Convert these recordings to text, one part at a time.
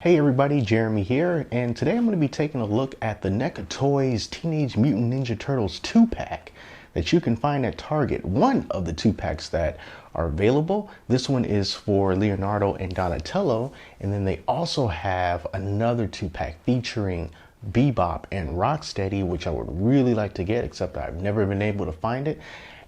Hey everybody, Jeremy here, and today I'm going to be taking a look at the NECA Toys Teenage Mutant Ninja Turtles 2-pack that you can find at Target. One of the 2-packs that are available. This one is for Leonardo and Donatello, and then they also have another 2-pack featuring Bebop and Rocksteady, which I would really like to get, except I've never been able to find it.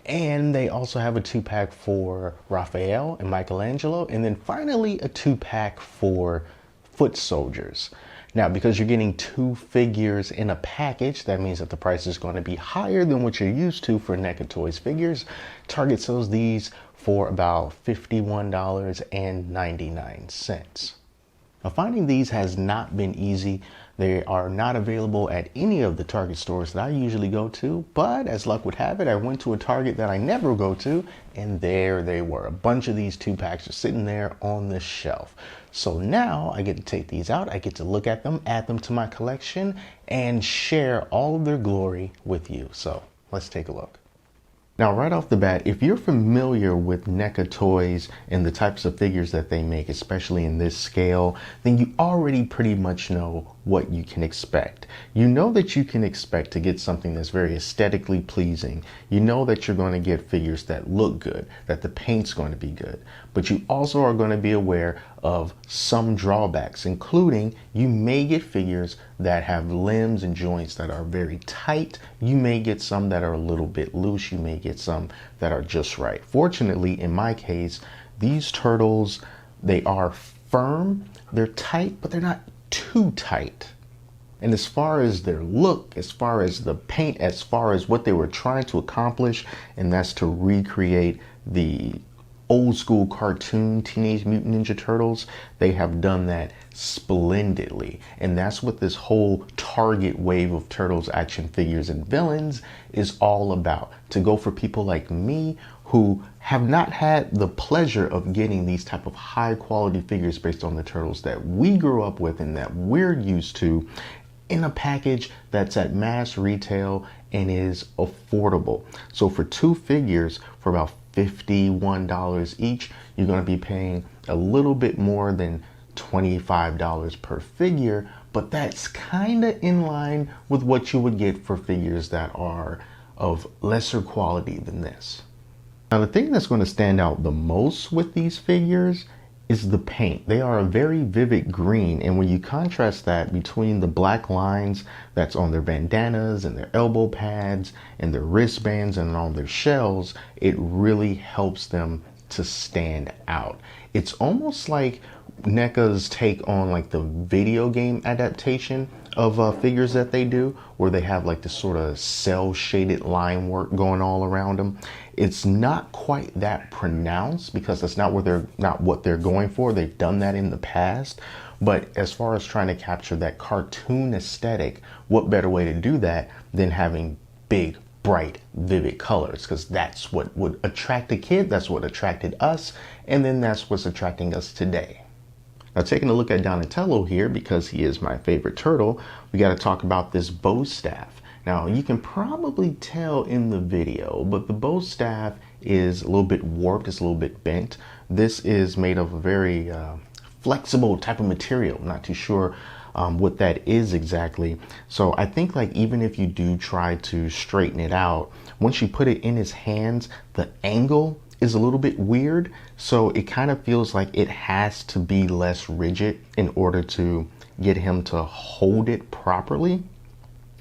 And they also have a 2-pack for Raphael and Michelangelo, and then finally a 2-pack for Foot Soldiers. Now, because you're getting 2 figures in a package, that means that the price is going to be higher than what you're used to for NECA Toys figures. Target sells these for about $51.99. Now, finding these has not been easy. They are not available at any of the Target stores that I usually go to, but as luck would have it, I went to a Target that I never go to, and there they were. A bunch of these 2-packs are sitting there on the shelf. So now I get to take these out, I get to look at them, add them to my collection, and share all of their glory with you. So let's take a look. Now, right off the bat, if you're familiar with NECA Toys and the types of figures that they make, especially in this scale, then you already pretty much know what you can expect. You know that you can expect to get something that's very aesthetically pleasing. You know that you're going to get figures that look good, that the paint's going to be good. But you also are going to be aware of some drawbacks, including you may get figures that have limbs and joints that are very tight. You may get some that are a little bit loose. You may get some that are just right. Fortunately, in my case, these turtles, they are firm, they're tight, but they're not too tight. And as far as their look, as far as the paint, as far as what they were trying to accomplish, and that's to recreate the old school cartoon Teenage Mutant Ninja Turtles, they have done that splendidly. And that's what this whole Target wave of Turtles action figures and villains is all about. To go for people like me who have not had the pleasure of getting these type of high quality figures based on the Turtles that we grew up with and that we're used to, in a package that's at mass retail and is affordable. So for 2 figures for about $51 each, you're going to be paying a little bit more than $25 per figure, but that's kind of in line with what you would get for figures that are of lesser quality than this. Now, the thing that's going to stand out the most with these figures is the paint. They are a very vivid green, and when you contrast that between the black lines that's on their bandanas and their elbow pads and their wristbands and on their shells, it really helps them to stand out. It's almost like NECA's take on like the video game adaptation of figures that they do, where they have like this sort of cell shaded line work going all around them. It's not quite that pronounced because that's not what they're going for. They've done that in the past. But as far as trying to capture that cartoon aesthetic, what better way to do that than having big, bright, vivid colors? Because that's what would attract a kid. That's what attracted us. And then that's what's attracting us today. Now, taking a look at Donatello here, because he is my favorite turtle, we got to talk about this bow staff. Now, you can probably tell in the video, but the bow staff is a little bit warped, it's a little bit bent. This is made of a very flexible type of material. I'm not too sure what that is exactly. So I think like even if you do try to straighten it out, once you put it in his hands, the angle is a little bit weird. So it kind of feels like it has to be less rigid in order to get him to hold it properly.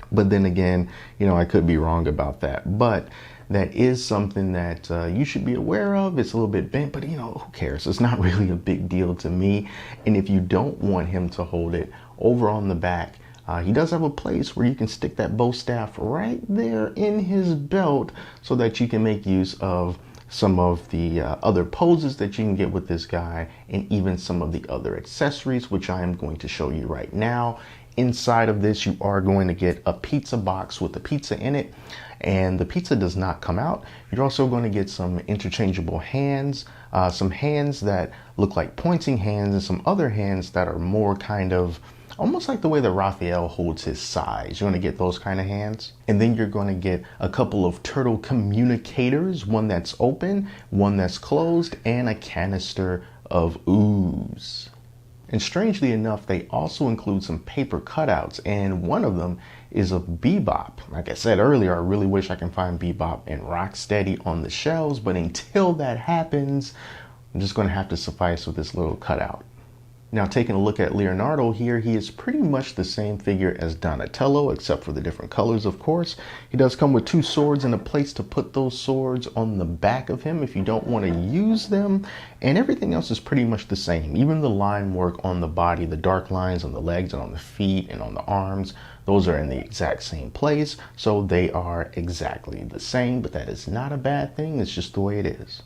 But then again, you know, I could be wrong about that. But that is something that you should be aware of. It's a little bit bent, but you know, who cares? It's not really a big deal to me. And if you don't want him to hold it, over on the back, he does have a place where you can stick that bow staff right there in his belt so that you can make use of some of the other poses that you can get with this guy, and even some of the other accessories, which I am going to show you right now. Inside of this, you are going to get a pizza box with a pizza in it, and the pizza does not come out. You're also going to get some interchangeable hands, some hands that look like pointing hands, and some other hands that are more kind of almost like the way that Raphael holds his size. You're going to get those kind of hands. And then you're going to get a couple of turtle communicators, one that's open, one that's closed, and a canister of ooze. And strangely enough, they also include some paper cutouts, and one of them is of Bebop. Like I said earlier, I really wish I can find Bebop and Rocksteady on the shelves, but until that happens, I'm just going to have to suffice with this little cutout. Now, taking a look at Leonardo here, he is pretty much the same figure as Donatello, except for the different colors, of course. He does come with 2 swords and a place to put those swords on the back of him if you don't want to use them. And everything else is pretty much the same. Even the line work on the body, the dark lines on the legs and on the feet and on the arms, those are in the exact same place. So they are exactly the same, but that is not a bad thing. It's just the way it is.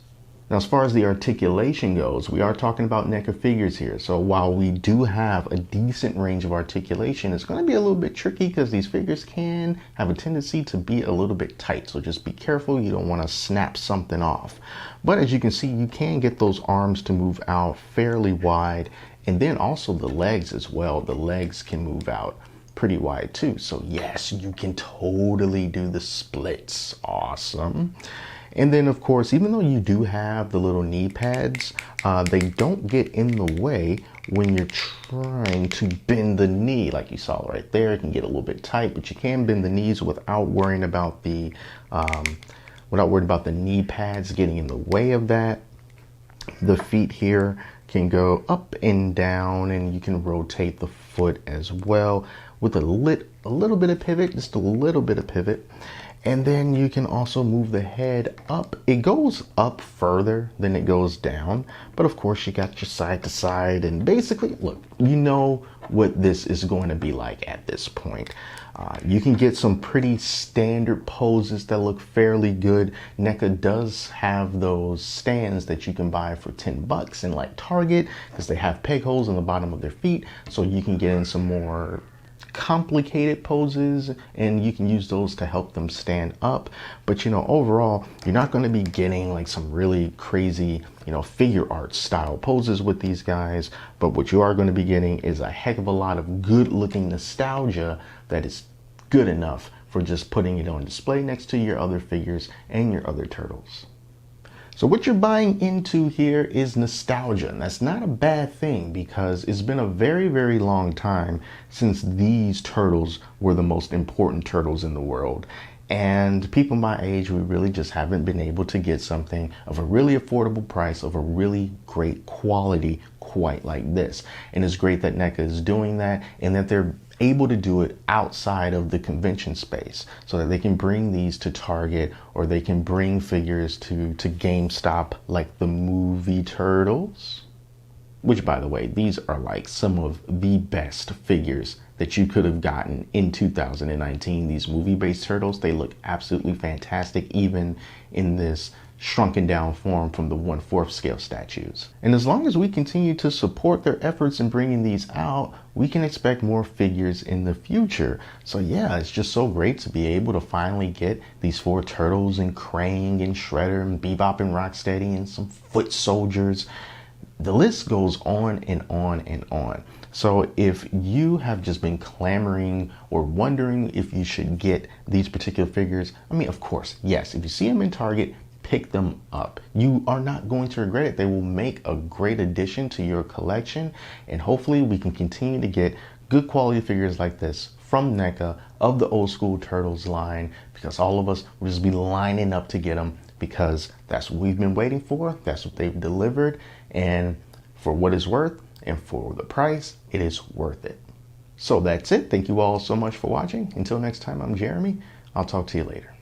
Now, as far as the articulation goes, we are talking about NECA figures here. So while we do have a decent range of articulation, it's going to be a little bit tricky because these figures can have a tendency to be a little bit tight. So just be careful. You don't want to snap something off. But as you can see, you can get those arms to move out fairly wide. And then also the legs as well. The legs can move out pretty wide too. So yes, you can totally do the splits. Awesome. And then, of course, even though you do have the little knee pads, they don't get in the way when you're trying to bend the knee. Like you saw right there, it can get a little bit tight, but you can bend the knees without worrying about the knee pads getting in the way of that. The feet here can go up and down, and you can rotate the foot as well with a little bit of pivot, just a little bit of pivot. And then you can also move the head up. It goes up further than it goes down. But of course, you got your side to side. And basically, look, you know what this is going to be like at this point. You can get some pretty standard poses that look fairly good. NECA does have those stands that you can buy for $10 in like Target, because they have peg holes in the bottom of their feet. So you can get in some more complicated poses, and you can use those to help them stand up. But overall, you're not going to be getting like some really crazy figure art style poses with these guys, but what you are going to be getting is a heck of a lot of good looking nostalgia that is good enough for just putting it on display next to your other figures and your other turtles. So what you're buying into here is nostalgia, and that's not a bad thing because it's been a very, very long time since these turtles were the most important turtles in the world. And people my age, we really just haven't been able to get something of a really affordable price, of a really great quality quite like this. And it's great that NECA is doing that, and that they're able to do it outside of the convention space so that they can bring these to Target, or they can bring figures to GameStop like the movie Turtles, which, by the way, these are like some of the best figures that you could have gotten in 2019. These movie-based turtles, they look absolutely fantastic, even in this shrunken down form from the 1/4 scale statues. And as long as we continue to support their efforts in bringing these out, we can expect more figures in the future. So yeah, it's just so great to be able to finally get these 4 turtles and Krang and Shredder and Bebop and Rocksteady and some foot soldiers. The list goes on and on and on. So if you have just been clamoring or wondering if you should get these particular figures, I mean, of course, yes, if you see them in Target, pick them up. You are not going to regret it. They will make a great addition to your collection, and hopefully we can continue to get good quality figures like this from NECA of the old school Turtles line, because all of us will just be lining up to get them, because that's what we've been waiting for. That's what they've delivered, and for what it's worth and for the price, it is worth it. So that's it. Thank you all so much for watching. Until next time, I'm Jeremy. I'll talk to you later.